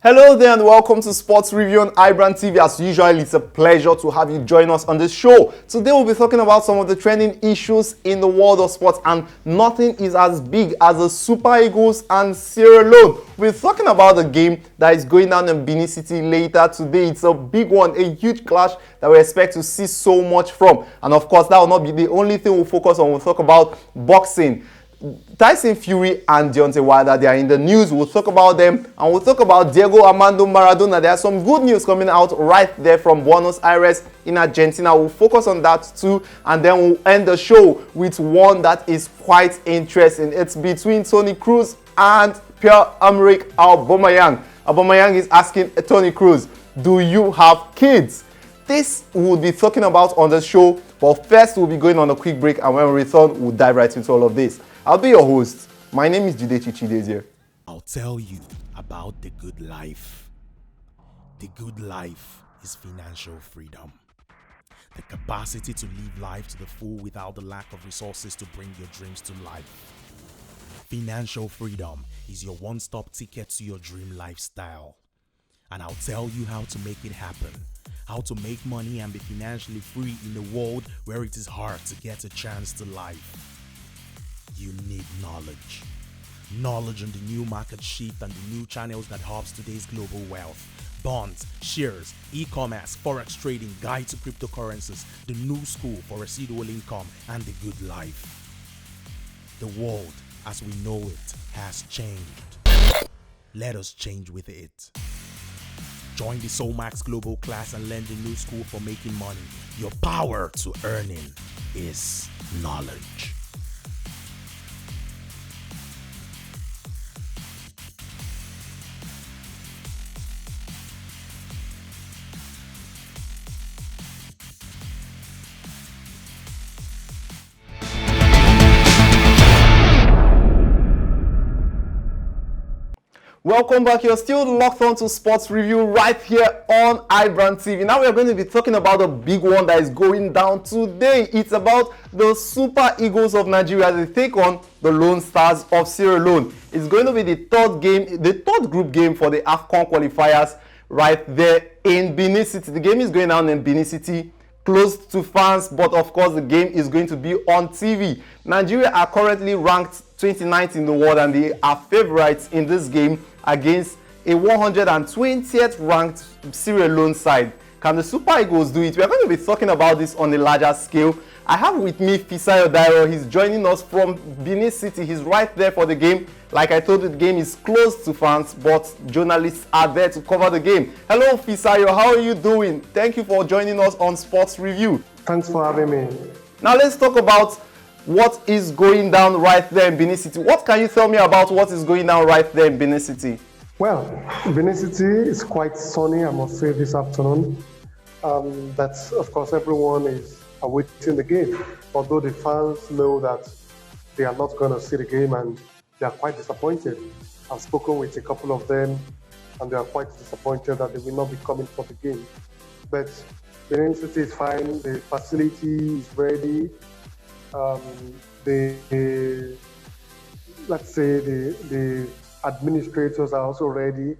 Hello there and welcome to Sports Review on iBrandTV. As usual, it's a pleasure to have you join us on this show. Today we'll be talking about some of the trending issues in the world of sports, and nothing is as big as the Super Eagles and Sierra Leone. We're talking about the game that is going down in Benin City later today. It's a big one, a huge clash that we expect to see so much from. And of course, that will not be the only thing we'll focus on. We'll talk about boxing. Tyson Fury and Deontay, they are in the news. We'll talk about them, and we'll talk about Diego Armando Maradona. There's some good news coming out right there from Buenos Aires in Argentina. We'll focus on that too, and then we'll end the show with one that is quite interesting. It's between Toni Kroos and Pierre-Emerick Aubameyang. Aubameyang is asking Toni Kroos, do you have kids? This we'll be talking about on the show, but first we'll be going on a quick break, and when we return, we'll dive right into all of this. I'll be your host. My name is Jide Chichides here. I'll tell you about the good life. The good life is financial freedom. The capacity to live life to the full without the lack of resources to bring your dreams to life. Financial freedom is your one-stop ticket to your dream lifestyle. And I'll tell you how to make it happen. How to make money and be financially free in a world where it is hard to get a chance to life. You need knowledge. Knowledge on the new market shift and the new channels that hubs today's global wealth. Bonds, shares, e-commerce, forex trading, guide to cryptocurrencies, the new school for residual income, and the good life. The world as we know it has changed. Let us change with it. Join the Soulmax Global class and learn the new school for making money. Your power to earning is knowledge. Welcome back. You're still locked on to Sports Review right here on iBrandTV. Now we're going to be talking about a big one that is going down today. It's about the Super Eagles of Nigeria as they take on the Lone Stars of Sierra Leone. It's going to be the third group game for the AFCON qualifiers right there in Benin City. The game is going down in Benin City, close to fans, but of course the game is going to be on TV. Nigeria are currently ranked 29th in the world, and they are favorites in this game against a 120th ranked Sierra Leone side. Can the Super Eagles do it? We are going to be talking about this on a larger scale. I have with me Fisayo Dairo. He's joining us from Benin City. He's right there for the game. Like I told you, the game is close to fans, but journalists are there to cover the game. Hello Fisayo, how are you doing? Thank you for joining us on Sports Review. Thanks for having me. Now let's talk about what is going down right there in Benin City. What can you tell me about what is going down right there in Benin City? Well, Benin City is quite sunny, I must say, this afternoon. That's, of course, everyone is awaiting the game. Although the fans know that they are not going to see the game and they are quite disappointed. I've spoken with a couple of them and they are quite disappointed that they will not be coming for the game. But Benin City is fine, the facility is ready. The administrators are also ready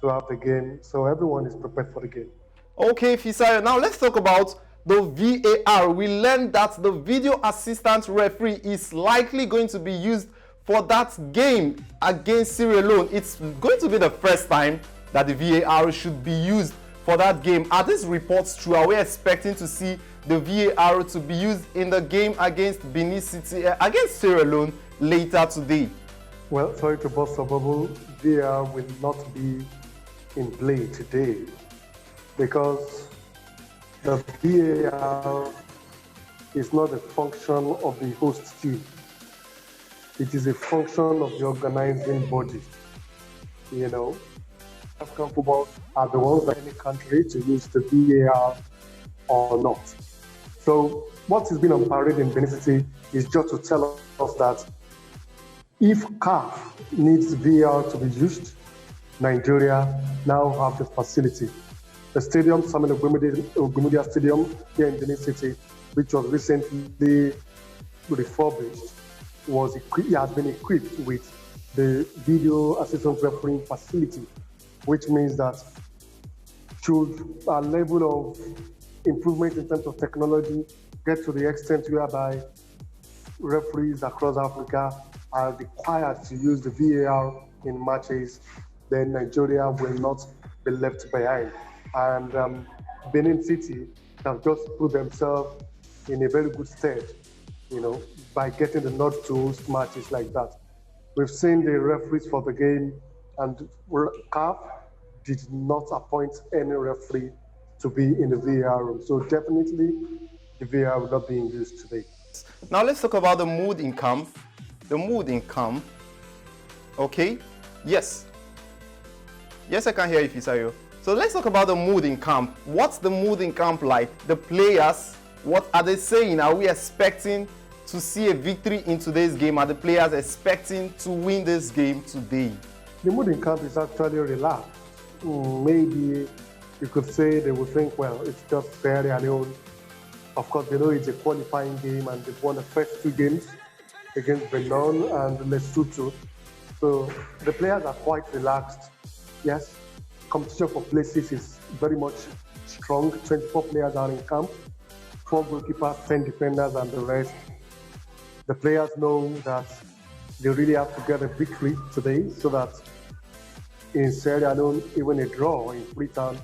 to have the game, so everyone is prepared for the game. Okay, Fisayo, now let's talk about the VAR. We learned that the video assistant referee is likely going to be used for that game against Sierra Leone. It's going to be the first time that the VAR should be used for that game. Are these reports true? Are we expecting to see the VAR to be used in the game against Benin City, against Sierra Leone later today? Well, sorry to burst the bubble, VAR will not be in play today because the VAR is not a function of the host team. It is a function of the organizing body. You know, African football are the ones that any country to use the VAR or not. So what is being on parade in Benin City is just to tell us that if CAF needs VAR to be used, Nigeria now have the facility. The stadium, Samuel Ogumudia Stadium here in Benin City, which was recently refurbished, has been equipped with the video assistant refereeing facility which means that should our level of improvement in terms of technology get to the extent whereby referees across Africa are required to use the VAR in matches, then Nigeria will not be left behind. And Benin City have just put themselves in a very good stead, by getting the nod to host matches like that. We've seen the referees for the game, and CAF did not appoint any referee to be in the VAR room. So definitely the VAR will not be in use today. Now let's talk about the mood in camp. The mood in camp. Okay? Yes. Yes, I can hear you, Fisayo. So let's talk about the mood in camp. What's the mood in camp like? The players, what are they saying? Are we expecting to see a victory in today's game? Are the players expecting to win this game today? The mood in camp is actually relaxed. Maybe you could say they will think, well, it's just Sierra Leone. Of course, they know it's a qualifying game and they've won the first 2 games against Benin and Lesotho. So the players are quite relaxed. Yes, competition for places is very much strong. 24 players are in camp, 4 goalkeepers, 10 defenders, and the rest. The players know that they really have to get a victory today so that in Sierra Leone, even a draw in Freetown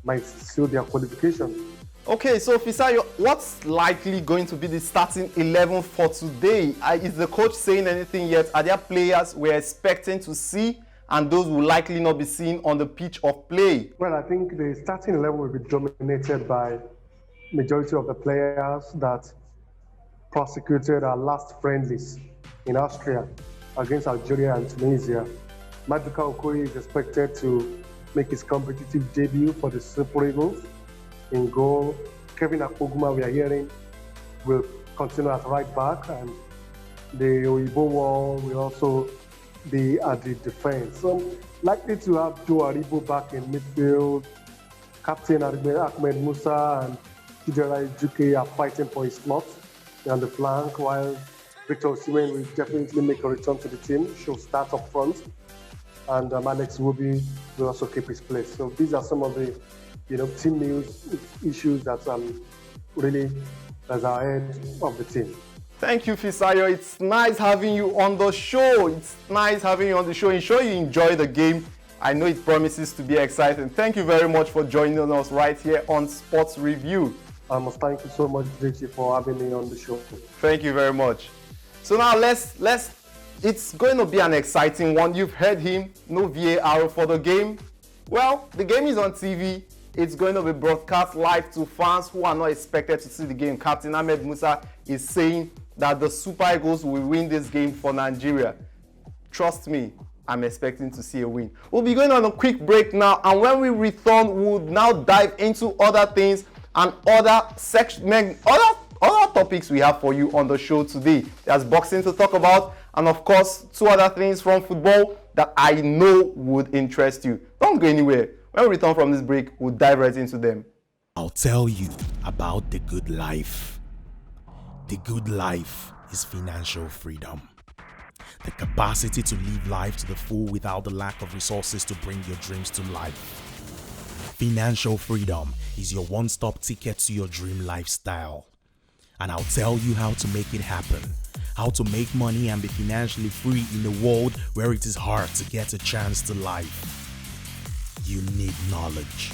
might seal their qualification. Okay, so Fisayo, what's likely going to be the starting 11 for today? Is the coach saying anything yet? Are there players we're expecting to see and those will likely not be seen on the pitch of play? Well, I think the starting 11 will be dominated by majority of the players that prosecuted our last friendlies in Austria against Algeria and Tunisia. Maduka Okoye is expected to make his competitive debut for the Super Eagles. In goal, Kevin Akpoguma, we are hearing, will continue at right back, and the Oyibo wall will also be at the defense. So likely to have Joe Aribo back in midfield. Captain Ahmed Musa and Chidera Ijuke are fighting for his slot on the flank, while Victor Osimhen will definitely make a return to the team. She'll start up front, and Alex Iwobi will also keep his place. So these are some of the team news issues that really as ahead of the team. Thank you, Fisayo. It's nice having you on the show. It's nice having you on the show. Ensure you enjoy the game. I know it promises to be exciting. Thank you very much for joining us right here on Sports Review. I must thank you so much, Richie, for having me on the show. Thank you very much. So now it's going to be an exciting one. You've heard him, no VAR for the game. Well, the game is on TV. It's going to be broadcast live to fans who are not expected to see the game. Captain Ahmed Musa is saying that the Super Eagles will win this game for Nigeria. Trust me, I'm expecting to see a win. We'll be going on a quick break now, and when we return, we'll now dive into other things and other topics we have for you on the show today. There's boxing to talk about, and of course, 2 other things from football that I know would interest you. Don't go anywhere. When we return from this break, we'll dive right into them. I'll tell you about the good life. The good life is financial freedom. The capacity to live life to the full without the lack of resources to bring your dreams to life. Financial freedom is your one-stop ticket to your dream lifestyle. And I'll tell you how to make it happen. How to make money and be financially free in a world where it is hard to get a chance to life. You need knowledge.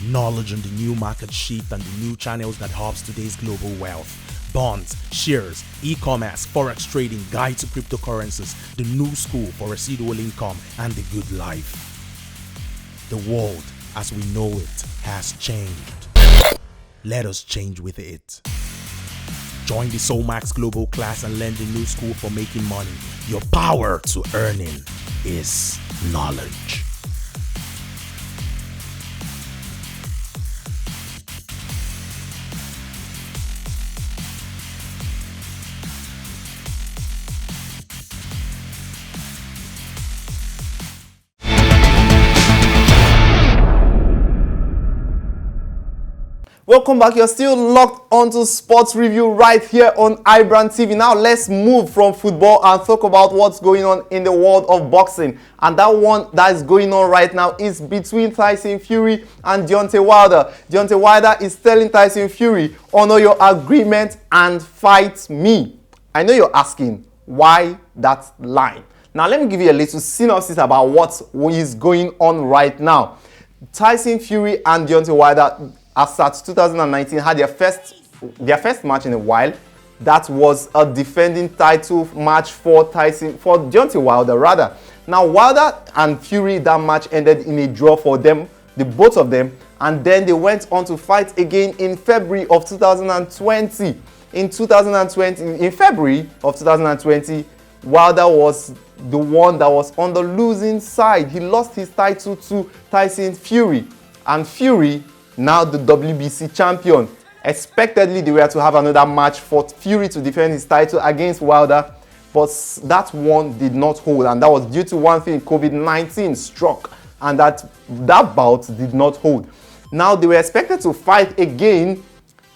Knowledge on the new market shift and the new channels that hubs today's global wealth. Bonds, shares, e-commerce, forex trading, guide to cryptocurrencies, the new school for residual income, and the good life. The world as we know it has changed. Let us change with it. Join the Soulmax Global class and learn the new school for making money. Your power to earning is knowledge. Welcome back. You're still locked onto Sports Review right here on iBrandTV. Now let's move from football and talk about what's going on in the world of boxing. And that one that is going on right now is between Tyson Fury and Deontay Wilder. Deontay Wilder is telling Tyson Fury, honor your agreement and fight me. I know you're asking, why that line? Now let me give you a little synopsis about what is going on right now. Tyson Fury and Deontay Wilder, as at 2019, had their first match in a while. That was a defending title match for Deontay Wilder rather. Now Wilder and Fury, that match ended in a draw for them, the both of them, and then they went on to fight again in February of 2020. In February of 2020, Wilder was the one that was on the losing side. He lost his title to Tyson Fury, and Fury, now the WBC champion. Expectedly, they were to have another match for Fury to defend his title against Wilder, but that one did not hold, and that was due to one thing: COVID-19 struck, and that bout did not hold. Now they were expected to fight again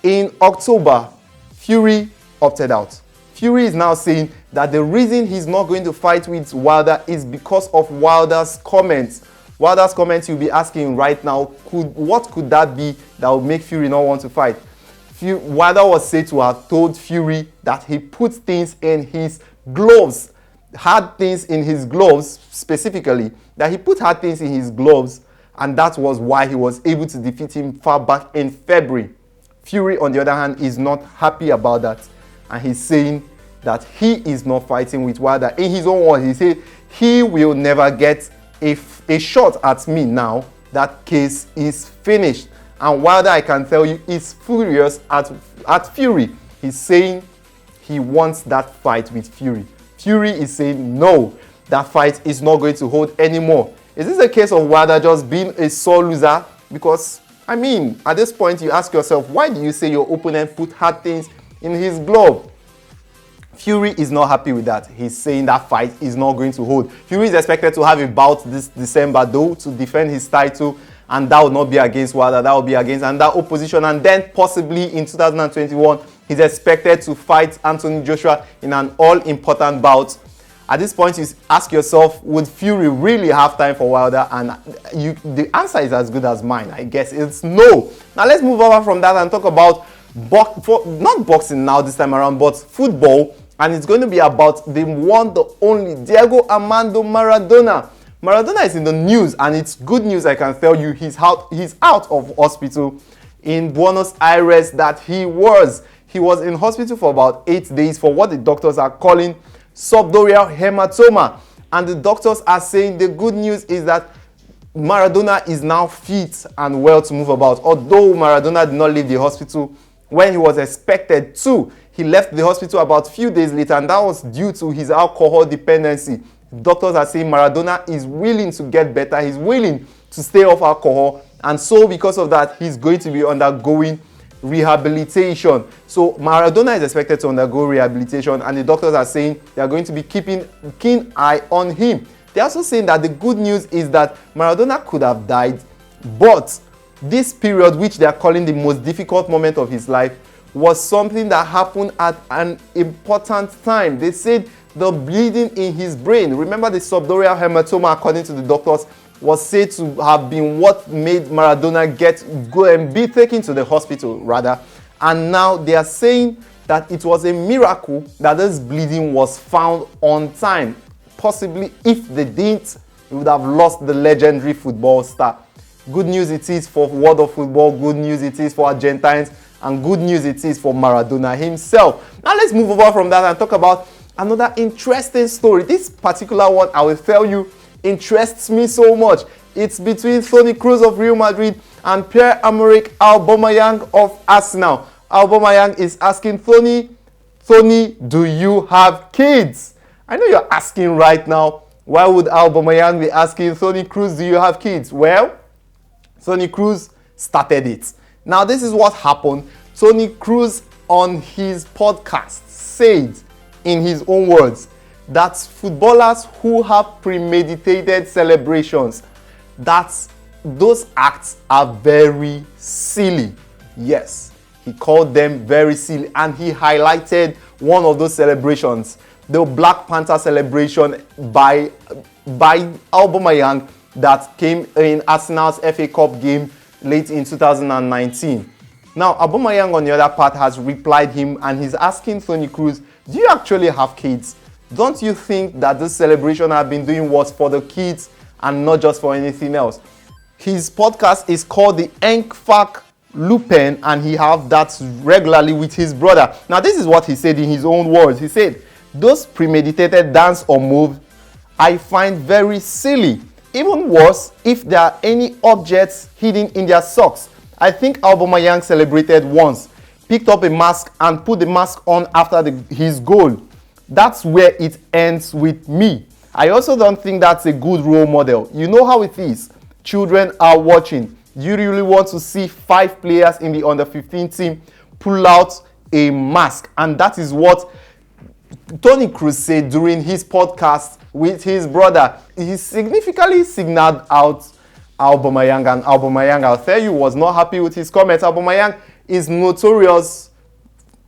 in October. Fury opted out. Fury is now saying that the reason he's not going to fight with Wilder is because of Wilder's comments. Wilder's comments, you'll be asking right now, what could that be that would make Fury not want to fight? Wilder was said to have told Fury that he put things in his gloves, hard things in his gloves specifically, that he put hard things in his gloves, and that was why he was able to defeat him far back in February. Fury, on the other hand, is not happy about that, and he's saying that he is not fighting with Wilder. In his own words, he said he will never get a shot at me now. That case is finished. And Wilder, I can tell you, is furious at Fury. He's saying he wants that fight with Fury. Fury is saying no, that fight is not going to hold anymore. Is this a case of Wilder just being a sore loser? Because, I mean, at this point you ask yourself, why do you say your opponent put hard things in his glove? Fury is not happy with that. He's saying that fight is not going to hold. Fury is expected to have a bout this December though to defend his title, and that will not be against Wilder, that will be against another opposition, and then possibly in 2021 he's expected to fight Anthony Joshua in an all-important bout. At this point you ask yourself, would Fury really have time for Wilder? And the answer is as good as mine. I guess it's no. Now let's move over from that and talk about not boxing now this time around, but football. And it's going to be about the one, the only Diego Armando Maradona. Maradona is in the news, and it's good news, I can tell you. He's out of hospital in Buenos Aires. That he was in hospital for about 8 days for what the doctors are calling subdural hematoma. And the doctors are saying the good news is that Maradona is now fit and well to move about. Although Maradona did not leave the hospital when he was expected to. He left the hospital about a few days later, and that was due to his alcohol dependency. Doctors are saying Maradona is willing to get better. He's willing to stay off alcohol, and so because of that, he's going to be undergoing rehabilitation. So Maradona is expected to undergo rehabilitation, and the doctors are saying they are going to be keeping a keen eye on him. They're also saying that the good news is that Maradona could have died, but this period, which they are calling the most difficult moment of his life, was something that happened at an important time. They said the bleeding in his brain, remember the subdural hematoma, according to the doctors, was said to have been what made Maradona go and be taken to the hospital rather. And now they are saying that it was a miracle that this bleeding was found on time. Possibly if they didn't, we would have lost the legendary football star. Good news it is for world of football, good news it is for Argentines, and good news it is for Maradona himself. Now let's move over from that and talk about another interesting story. This particular one, I will tell you, interests me so much. It's between Toni Kroos of Real Madrid and Pierre-Emerick Aubameyang of Arsenal. Aubameyang is asking Toni, do you have kids? I know you're asking right now, why would Aubameyang be asking Toni Kroos, do you have kids? Well, Toni Kroos started it. Now, this is what happened. Toni Kroos on his podcast said, in his own words, that footballers who have premeditated celebrations, that those acts are very silly. Yes, he called them very silly, and he highlighted one of those celebrations, the Black Panther celebration by Aubameyang that came in Arsenal's FA Cup game late in 2019. Now, Aubameyang on the other part has replied him, and he's asking Toni Kroos, do you actually have kids? Don't you think that this celebration I've been doing was for the kids and not just for anything else? His podcast is called the Enkfak Lupin, and he have that regularly with his brother. Now, this is what he said in his own words. He said, those premeditated dance or moves I find very silly. Even worse, if there are any objects hidden in their socks. I think Aubameyang celebrated once, picked up a mask and put the mask on after his goal. That's where it ends with me. I also don't think that's a good role model. You know how it is. Children are watching. You really want to see 5 players in the under-15 team pull out a mask. And that is what Toni Kroos said during his podcast with his brother. He significantly signaled out Aubameyang, and Aubameyang, I'll tell you, was not happy with his comments. Aubameyang is notorious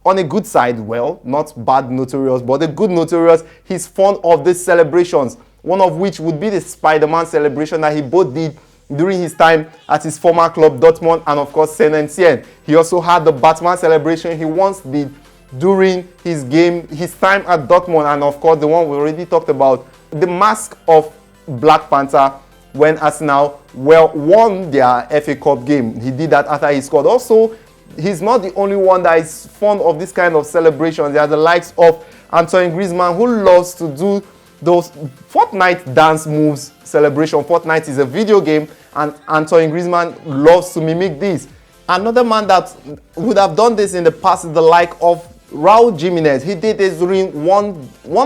on a good side, well, not bad notorious, but a good notorious. He's fond of these celebrations, one of which would be the Spider-Man celebration that he both did during his time at his former club Dortmund and of course Saint-Etienne. He also had the Batman celebration he once did during his time at Dortmund, and of course the one we already talked about, the mask of Black Panther when Arsenal won their FA Cup game. He did that after he scored. Also, he's not the only one that is fond of this kind of celebrations. There are the likes of Antoine Griezmann, who loves to do those Fortnite dance moves celebration. Fortnite is a video game, and Antoine Griezmann loves to mimic this. Another man that would have done this in the past is the like of Raul Jimenez. He did this during one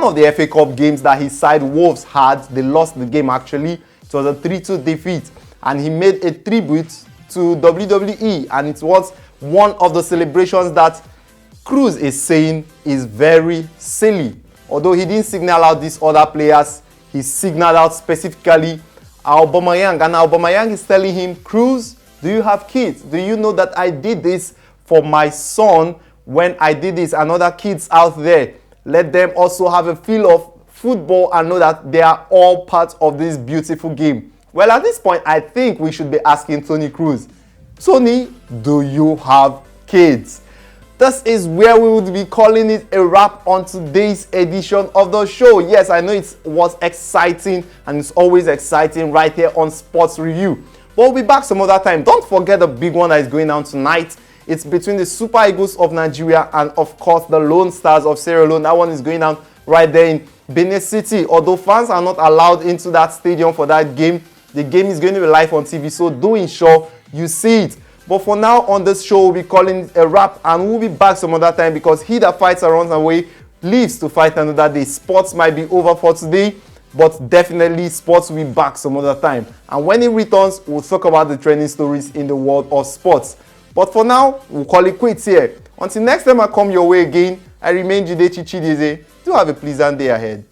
of the FA Cup games that his side Wolves had. They lost the game actually. It was a 3-2 defeat, and he made a tribute to WWE, and it was one of the celebrations that Kroos is saying is very silly. Although he didn't signal out these other players, he signaled out specifically Aubameyang, and Aubameyang is telling him, Kroos, do you have kids? Do you know that I did this for my son when I did this, and other kids out there? Let them also have a feel of football and know that they are all part of this beautiful game. Well, at this point, I think we should be asking Toni Kroos, Tony, do you have kids? This is where we would be calling it a wrap on today's edition of the show. Yes, I know it was exciting, and it's always exciting right here on Sports Review. But we'll be back some other time. Don't forget the big one that is going down tonight. It's between the Super Eagles of Nigeria and, of course, the Lone Stars of Sierra Leone. That one is going down right there in Benin City. Although fans are not allowed into that stadium for that game, the game is going to be live on TV, so do ensure you see it. But for now on this show, we'll be calling it a wrap, and we'll be back some other time, because he that fights and runs away lives to fight another day. Sports might be over for today, but definitely sports will be back some other time. And when it returns, we'll talk about the trending stories in the world of sports. But for now, we'll call it quits here. Until next time I come your way again, I remain Jide Chichideze. Do have a pleasant day ahead.